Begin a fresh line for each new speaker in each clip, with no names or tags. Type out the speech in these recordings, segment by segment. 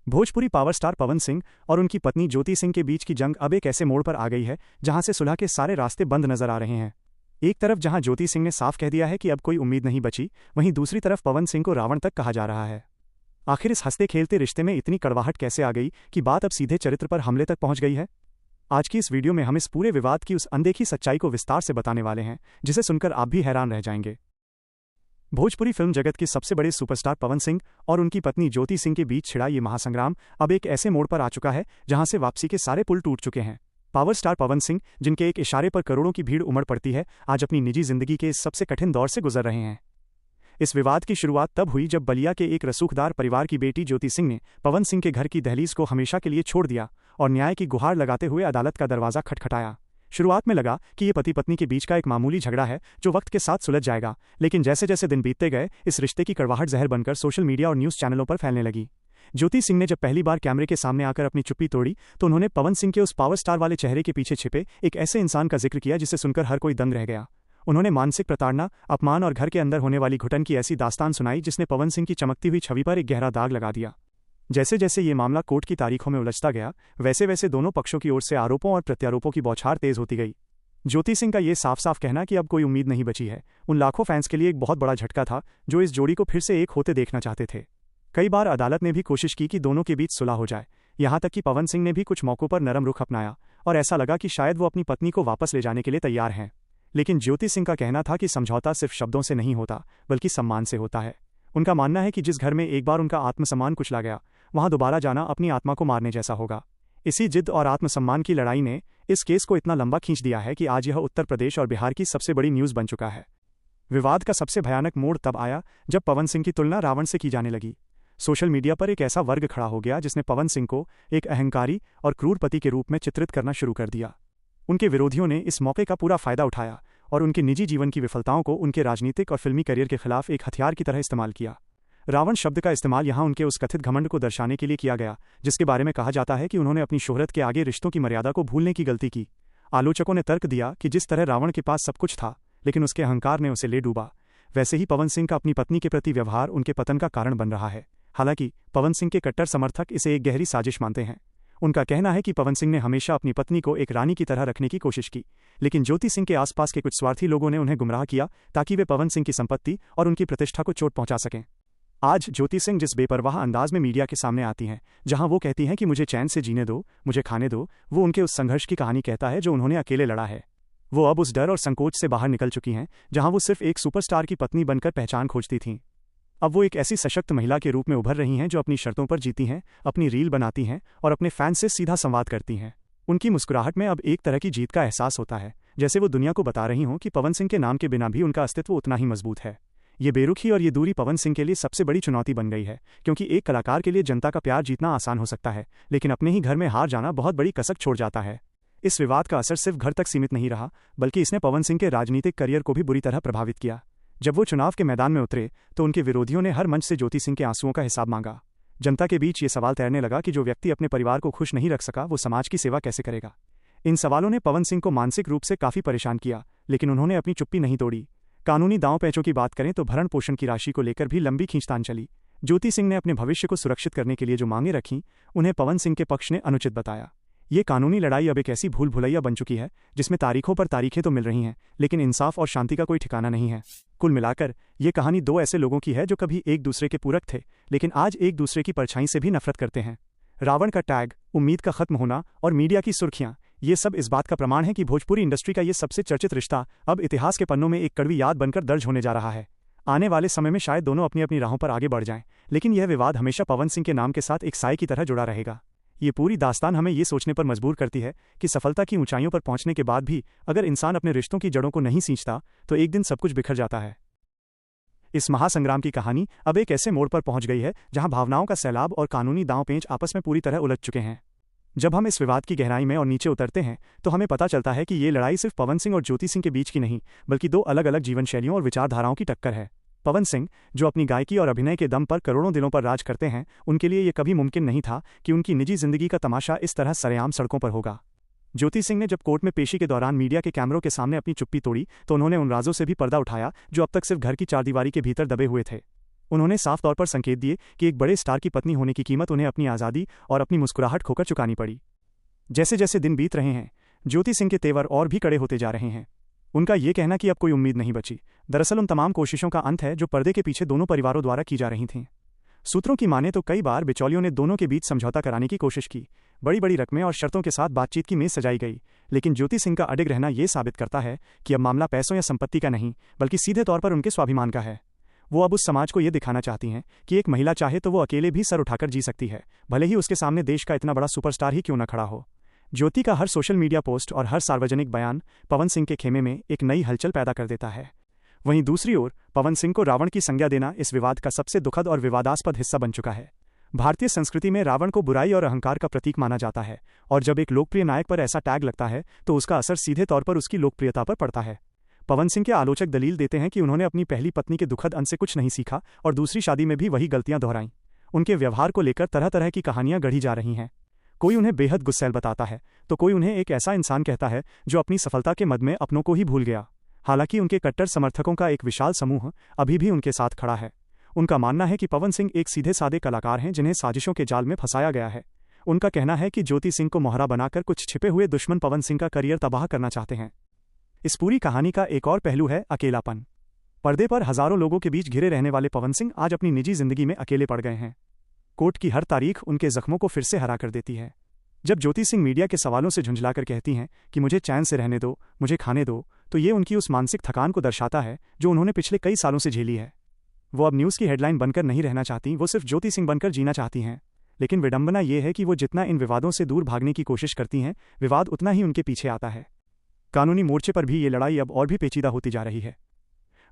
Bhojpuri power star Pawan Singh और उनकी पत्नी ज्योति सिंह के बीच की जंग अब एक ऐसे मोड़ पर आ गई है जहां से सुलह के सारे रास्ते बंद नजर आ रहे हैं। एक तरफ जहां ज्योति सिंह ने साफ कह दिया है कि अब कोई उम्मीद नहीं बची, वहीं दूसरी तरफ पवन सिंह को रावण तक कहा जा रहा है। आखिर इस हंसते खेलते रिश्ते में इतनी कड़वाहट कैसे आ गई कि बात अब सीधे चरित्र पर हमले तक पहुंच गई है। आज की इस वीडियो में हम इस पूरे विवाद की उस अनदेखी सच्चाई को विस्तार से बताने वाले हैं, जिसे सुनकर आप भी हैरान रह जाएंगे। भोजपुरी फिल्म जगत के सबसे बड़े सुपरस्टार पवन सिंह और उनकी पत्नी ज्योति सिंह के बीच छिड़ा ये महासंग्राम अब एक ऐसे मोड़ पर आ चुका है जहां से वापसी के सारे पुल टूट चुके हैं। पावर स्टार पवन सिंह, जिनके एक इशारे पर करोड़ों की भीड़ उमड़ पड़ती है, आज अपनी निजी जिंदगी के इस सबसे कठिन दौर से गुजर रहे हैं। इस विवाद की शुरुआत तब हुई जब बलिया के एक रसूखदार परिवार की बेटी ज्योति सिंह ने पवन सिंह के घर की दहलीज को हमेशा के लिए छोड़ दिया और न्याय की गुहार लगाते हुए अदालत का दरवाजा खटखटाया। शुरुआत में लगा कि ये पति पत्नी के बीच का एक मामूली झगड़ा है जो वक्त के साथ सुलझ जाएगा, लेकिन जैसे जैसे दिन बीतते गए इस रिश्ते की कड़वाहट जहर बनकर सोशल मीडिया और न्यूज़ चैनलों पर फैलने लगी। ज्योति सिंह ने जब पहली बार कैमरे के सामने आकर अपनी चुप्पी तोड़ी तो उन्होंने पवन सिंह के उस पावर स्टार वाले चेहरे के पीछे छिपे एक ऐसे इंसान का जिक्र किया जिसे सुनकर हर कोई दंग रह गया। उन्होंने मानसिक प्रताड़ना, अपमान और घर के अंदर होने वाली घुटन की ऐसी दास्तान सुनाई जिसने पवन सिंह की चमकती हुई छवि पर एक गहरा दाग लगा दिया। जैसे जैसे ये मामला कोर्ट की तारीखों में उलझता गया, वैसे वैसे दोनों पक्षों की ओर से आरोपों और प्रत्यारोपों की बौछार तेज होती गई। ज्योति सिंह का ये साफ साफ कहना कि अब कोई उम्मीद नहीं बची है, उन लाखों फैंस के लिए एक बहुत बड़ा झटका था जो इस जोड़ी को फिर से एक होते देखना चाहते थे। कई बार अदालत ने भी कोशिश की कि दोनों के बीच सुलह हो जाए, यहां तक कि पवन सिंह ने भी कुछ मौकों पर नरम रुख अपनाया और ऐसा लगा कि शायद वो अपनी पत्नी को वापस ले जाने के लिए तैयार हैं। लेकिन ज्योति सिंह का कहना था कि समझौता सिर्फ शब्दों से नहीं होता बल्कि सम्मान से होता है। उनका मानना है कि जिस घर में एक बार उनका आत्मसम्मान कुचला गया, वहां दोबारा जाना अपनी आत्मा को मारने जैसा होगा। इसी जिद और आत्मसम्मान की लड़ाई ने इस केस को इतना लंबा खींच दिया है कि आज यह उत्तर प्रदेश और बिहार की सबसे बड़ी न्यूज़ बन चुका है। विवाद का सबसे भयानक मोड़ तब आया जब पवन सिंह की तुलना रावण से की जाने लगी। सोशल मीडिया पर एक ऐसा वर्ग खड़ा हो गया जिसने पवन सिंह को एक अहंकारी और क्रूर पति के रूप में चित्रित करना शुरू कर दिया। उनके विरोधियों ने इस मौके का पूरा फायदा उठाया और उनके निजी जीवन की विफलताओं को उनके राजनीतिक और फिल्मी करियर के खिलाफ एक हथियार की तरह इस्तेमाल किया। रावण शब्द का इस्तेमाल यहां उनके उस कथित घमंड को दर्शाने के लिए किया गया जिसके बारे में कहा जाता है कि उन्होंने अपनी शोहरत के आगे रिश्तों की मर्यादा को भूलने की गलती की। आलोचकों ने तर्क दिया कि जिस तरह रावण के पास सब कुछ था लेकिन उसके अहंकार ने उसे ले डूबा, वैसे ही पवन सिंह का अपनी पत्नी के प्रति व्यवहार उनके पतन का कारण बन रहा है। हालांकि पवन सिंह के कट्टर समर्थक इसे एक गहरी साजिश मानते हैं। उनका कहना है कि पवन सिंह ने हमेशा अपनी पत्नी को एक रानी की तरह रखने की कोशिश की, लेकिन ज्योति सिंह के आसपास के कुछ स्वार्थी लोगों ने उन्हें गुमराह किया ताकि वे पवन सिंह की संपत्ति और उनकी प्रतिष्ठा को चोट पहुंचा सकें। आज ज्योति सिंह जिस बेपरवाह अंदाज में मीडिया के सामने आती हैं, जहां वो कहती हैं कि मुझे चैन से जीने दो, मुझे खाने दो, वो उनके उस संघर्ष की कहानी कहता है जो उन्होंने अकेले लड़ा है। वो अब उस डर और संकोच से बाहर निकल चुकी हैं जहां वो सिर्फ एक सुपरस्टार की पत्नी बनकर पहचान खोजती थीं। अब वो एक ऐसी सशक्त महिला के रूप में उभर रही हैं जो अपनी शर्तों पर जीती हैं, अपनी रील बनाती हैं और अपने फैंस से सीधा संवाद करती हैं। उनकी मुस्कुराहट में अब एक तरह की जीत का एहसास होता है, जैसे वो दुनिया को बता रही हों कि पवन सिंह के नाम के बिना भी उनका अस्तित्व उतना ही मजबूत है। ये बेरुखी और ये दूरी पवन सिंह के लिए सबसे बड़ी चुनौती बन गई है, क्योंकि एक कलाकार के लिए जनता का प्यार जीतना आसान हो सकता है, लेकिन अपने ही घर में हार जाना बहुत बड़ी कसक छोड़ जाता है। इस विवाद का असर सिर्फ घर तक सीमित नहीं रहा, बल्कि इसने पवन सिंह के राजनीतिक करियर को भी बुरी तरह प्रभावित किया। जब वो चुनाव के मैदान में उतरे तो उनके विरोधियों ने हर मंच से ज्योति सिंह के आंसुओं का हिसाब मांगा। जनता के बीच ये सवाल तैरने लगा कि जो व्यक्ति अपने परिवार को खुश नहीं रख सका, वो समाज की सेवा कैसे करेगा। इन सवालों ने पवन सिंह को मानसिक रूप से काफी परेशान किया, लेकिन उन्होंने अपनी चुप्पी नहीं तोड़ी। कानूनी दांव पैंचों की बात करें तो भरण पोषण की राशि को लेकर भी लंबी खींचतान चली। ज्योति सिंह ने अपने भविष्य को सुरक्षित करने के लिए जो मांगे रखीं, उन्हें पवन सिंह के पक्ष ने अनुचित बताया। ये कानूनी लड़ाई अब एक ऐसी भूल भुलैया बन चुकी है जिसमें तारीखों पर तारीखें तो मिल रही हैं, लेकिन इंसाफ और शांति का कोई ठिकाना नहीं है। कुल मिलाकर ये कहानी दो ऐसे लोगों की है जो कभी एक दूसरे के पूरक थे, लेकिन आज एक दूसरे की परछाई से भी नफरत करते हैं। रावण का टैग, उम्मीद का खत्म होना और मीडिया की सुर्खियां, ये सब इस बात का प्रमाण है कि भोजपुरी इंडस्ट्री का ये सबसे चर्चित रिश्ता अब इतिहास के पन्नों में एक कड़वी याद बनकर दर्ज होने जा रहा है। आने वाले समय में शायद दोनों अपनी अपनी राहों पर आगे बढ़ जाएं, लेकिन यह विवाद हमेशा पवन सिंह के नाम के साथ एक साए की तरह जुड़ा रहेगा। ये पूरी दास्तान हमें ये सोचने पर मजबूर करती है कि सफलता की ऊंचाइयों पर पहुंचने के बाद भी अगर इंसान अपने रिश्तों की जड़ों को नहीं सींचता तो एक दिन सब कुछ बिखर जाता है। इस महासंग्राम की कहानी अब एक ऐसे मोड़ पर पहुंच गई है जहां भावनाओं का सैलाब और कानूनी दांव पेंच आपस में पूरी तरह उलझ चुके हैं। जब हम इस विवाद की गहराई में और नीचे उतरते हैं तो हमें पता चलता है कि ये लड़ाई सिर्फ पवन सिंह और ज्योति सिंह के बीच की नहीं, बल्कि दो अलग अलग जीवन शैलियों और विचारधाराओं की टक्कर है। पवन सिंह, जो अपनी गायकी और अभिनय के दम पर करोड़ों दिलों पर राज करते हैं, उनके लिए यह कभी मुमकिन नहीं था कि उनकी निजी जिंदगी का तमाशा इस तरह सरेआम सड़कों पर होगा। ज्योति सिंह ने जब कोर्ट में पेशी के दौरान मीडिया के कैमरों के सामने अपनी चुप्पी तोड़ी तो उन्होंने उन राजों से भी पर्दा उठाया जो अब तक सिर्फ घर की चारदीवारी के भीतर दबे हुए थे। उन्होंने साफ तौर पर संकेत दिए कि एक बड़े स्टार की पत्नी होने की कीमत उन्हें अपनी आज़ादी और अपनी मुस्कुराहट खोकर चुकानी पड़ी। जैसे जैसे दिन बीत रहे हैं, ज्योति सिंह के तेवर और भी कड़े होते जा रहे हैं। उनका ये कहना कि अब कोई उम्मीद नहीं बची, दरअसल उन तमाम कोशिशों का अंत है जो पर्दे के पीछे दोनों परिवारों द्वारा की जा रही थीं। सूत्रों की माने तो कई बार बिचौलियों ने दोनों के बीच समझौता कराने की कोशिश की, बड़ी बड़ी रकमें और शर्तों के साथ बातचीत की मेज सजाई गई, लेकिन ज्योति सिंह का अडिग रहना यह साबित करता है कि अब मामला पैसों या संपत्ति का नहीं, बल्कि सीधे तौर पर उनके स्वाभिमान का है। वो अब उस समाज को ये दिखाना चाहती हैं कि एक महिला चाहे तो वो अकेले भी सर उठाकर जी सकती है, भले ही उसके सामने देश का इतना बड़ा सुपरस्टार ही क्यों न खड़ा हो। ज्योति का हर सोशल मीडिया पोस्ट और हर सार्वजनिक बयान पवन सिंह के खेमे में एक नई हलचल पैदा कर देता है। वहीं दूसरी ओर पवन सिंह को रावण की संज्ञा देना इस विवाद का सबसे दुखद और विवादास्पद हिस्सा बन चुका है। भारतीय संस्कृति में रावण को बुराई और अहंकार का प्रतीक माना जाता है, और जब एक लोकप्रिय नायक पर ऐसा टैग लगता है तो उसका असर सीधे तौर पर उसकी लोकप्रियता पर पड़ता है। पवन सिंह के आलोचक दलील देते हैं कि उन्होंने अपनी पहली पत्नी के दुखद अंत से कुछ नहीं सीखा और दूसरी शादी में भी वही गलतियां दोहराईं। उनके व्यवहार को लेकर तरह तरह की कहानियां गढ़ी जा रही हैं। कोई उन्हें बेहद गुस्सैल बताता है तो कोई उन्हें एक ऐसा इंसान कहता है जो अपनी सफलता के मद में अपनों को ही भूल गया। हालांकि उनके कट्टर समर्थकों का एक विशाल समूह अभी भी उनके साथ खड़ा है। उनका मानना है कि पवन सिंह एक सीधे सादे कलाकार हैं जिन्हें साजिशों के जाल में फंसाया गया है। उनका कहना है कि ज्योति सिंह को मोहरा बनाकर कुछ छिपे हुए दुश्मन पवन सिंह का करियर तबाह करना चाहते हैं। इस पूरी कहानी का एक और पहलू है अकेलापन। पर्दे पर हजारों लोगों के बीच घिरे रहने वाले पवन सिंह आज अपनी निजी जिंदगी में अकेले पड़ गए हैं। कोर्ट की हर तारीख उनके जख्मों को फिर से हरा कर देती है। जब ज्योति सिंह मीडिया के सवालों से झुंझलाकर कहती हैं कि मुझे चैन से रहने दो, मुझे खाने दो, तो ये उनकी उस मानसिक थकान को दर्शाता है जो उन्होंने पिछले कई सालों से झेली है। वो अब न्यूज़ की हेडलाइन बनकर नहीं रहना चाहती, वो सिर्फ ज्योति सिंह बनकर जीना चाहती हैं। लेकिन विडंबना ये है कि वो जितना इन विवादों से दूर भागने की कोशिश करती हैं, विवाद उतना ही उनके पीछे आता है। कानूनी मोर्चे पर भी ये लड़ाई अब और भी पेचीदा होती जा रही है।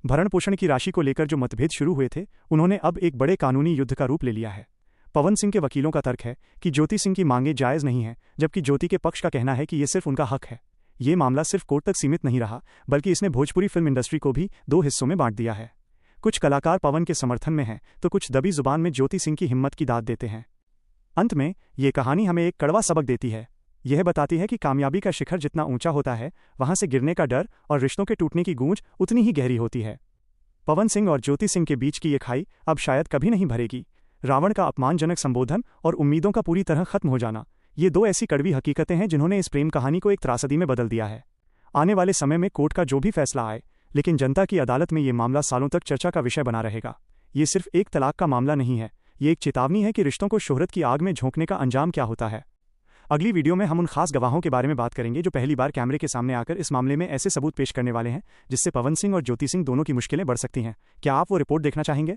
भरण पोषण की राशि को लेकर जो मतभेद शुरू हुए थे, उन्होंने अब एक बड़े कानूनी युद्ध का रूप ले लिया है। पवन सिंह के वकीलों का तर्क है कि ज्योति सिंह की मांगें जायज़ नहीं हैं, जबकि ज्योति के पक्ष का कहना है कि ये सिर्फ उनका हक है। ये मामला सिर्फ कोर्ट तक सीमित नहीं रहा, बल्कि इसने भोजपुरी फिल्म इंडस्ट्री को भी दो हिस्सों में बांट दिया है। कुछ कलाकार पवन के समर्थन में हैं तो कुछ दबी जुबान में ज्योति सिंह की हिम्मत की दाद देते हैं। अंत में ये कहानी हमें एक कड़वा सबक देती है। यह बताती है कि कामयाबी का शिखर जितना ऊंचा होता है, वहां से गिरने का डर और रिश्तों के टूटने की गूंज उतनी ही गहरी होती है। पवन सिंह और ज्योति सिंह के बीच की ये खाई अब शायद कभी नहीं भरेगी। रावण का अपमानजनक संबोधन और उम्मीदों का पूरी तरह खत्म हो जाना, ये दो ऐसी कड़वी हकीकतें हैं जिन्होंने इस प्रेम कहानी को एक त्रासदी में बदल दिया है। आने वाले समय में कोर्ट का जो भी फैसला आए, लेकिन जनता की अदालत में ये मामला सालों तक चर्चा का विषय बना रहेगा। ये सिर्फ एक तलाक का मामला नहीं है, ये एक चेतावनी है कि रिश्तों को शोहरत की आग में झोंकने का अंजाम क्या होता है। अगली वीडियो में हम उन खास गवाहों के बारे में बात करेंगे जो पहली बार कैमरे के सामने आकर इस मामले में ऐसे सबूत पेश करने वाले हैं जिससे पवन सिंह और ज्योति सिंह दोनों की मुश्किलें बढ़ सकती हैं। क्या आप वो रिपोर्ट देखना चाहेंगे?